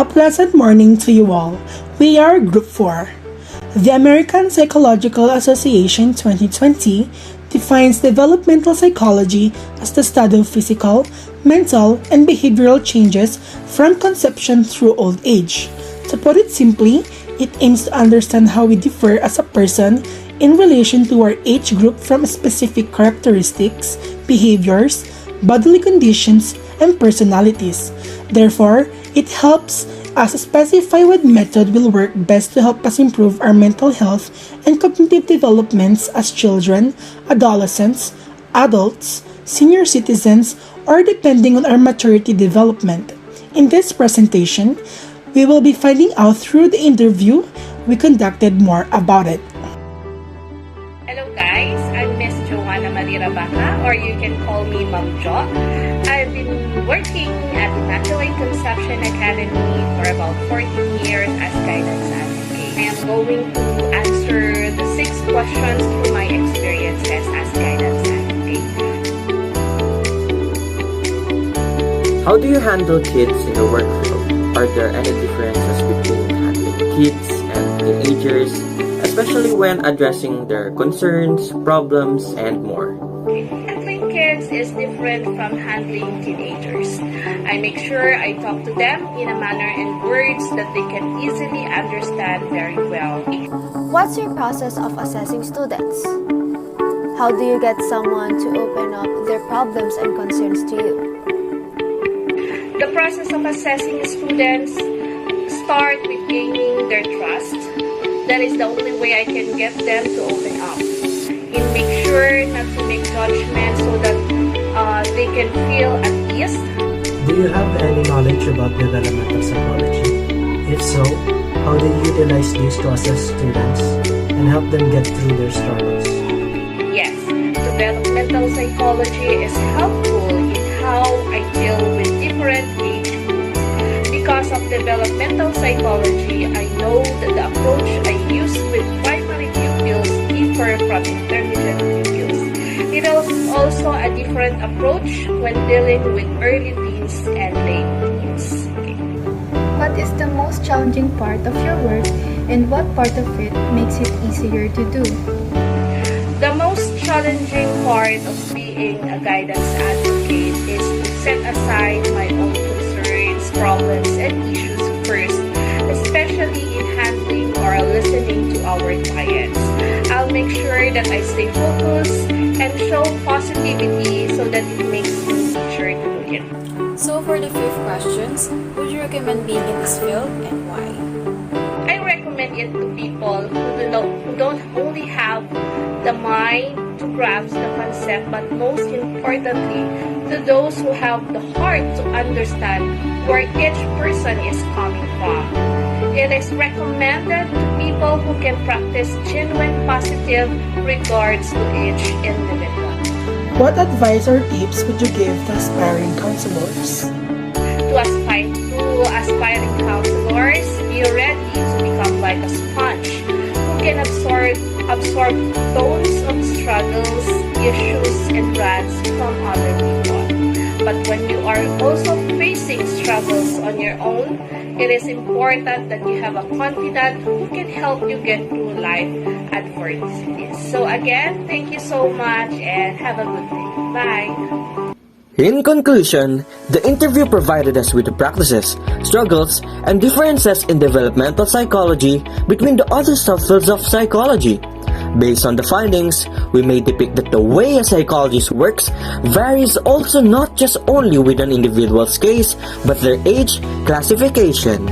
A pleasant morning to you all. We are Group 4. The American Psychological Association 2020 defines developmental psychology as the study of physical, mental, and behavioral changes from conception through old age. To put it simply, it aims to understand how we differ as a person in relation to our age group from specific characteristics, behaviors, bodily conditions, and personalities. Therefore, it helps us specify what method will work best to help us improve our mental health and cognitive developments as children, adolescents, adults, senior citizens, or depending on our maturity development. In this presentation, we will be finding out through the interview we conducted more about it. Hello guys, I'm Miss Joanna Maria Baca, or you can call me Ma'am Jo. I've been working at the Immaculate Conception Academy for about 14 years as guidance advocate. I am going to answer the 6 questions through my experiences as guidance advocate. How do you handle kids in the workflow? Are there any differences between handling kids and teenagers, especially when addressing their concerns, problems, and more? Handling kids is different from handling teenagers. I make sure I talk to them in a manner and words that they can easily understand very well. What's your process of assessing students? How do you get someone to open up their problems and concerns to you? The process of assessing students start with gaining their trust. That is the only way I can get them to open up. And make sure not to make judgments so that they can feel at ease. Do you have any knowledge about developmental psychology? If so, how do you utilize these to assess students and help them get through their struggles? Yes, developmental psychology is helpful in how I deal with different age groups. Because of developmental psychology, I know that the approach I use with primary pupils differ from intermediate pupils. It is also a different approach when dealing with early teens and late teens. What is the most challenging part of your work and what part of it makes it easier to do? The most challenging part of being a guidance advocate is to set aside my own concerns, problems, and issues first, especially in handling or listening to our clients. I'll make sure that I stay focused and show positivity so that it makes me easier to do it. So for the 5th questions, would you recommend being in this field and why? I recommend it to people who don't only have the mind to grasp the concept, but most importantly, to those who have the heart to understand where each person is coming from. It is recommended to people who can practice genuine positive regards to each individual. What advice or tips would you give to aspiring counselors? To aspiring counselors, be ready to become like a sponge who can absorb tons of struggles, issues, and rants from other people. But when you are also facing struggles on your own, it is important that you have a confidant who can help you get through life adversities. So again, thank you so much and have a good day. Bye! In conclusion, the interview provided us with the practices, struggles, and differences in developmental psychology between the other subfields of psychology. Based on the findings, we may depict that the way a psychologist works varies also not just only with an individual's case, but their age classification.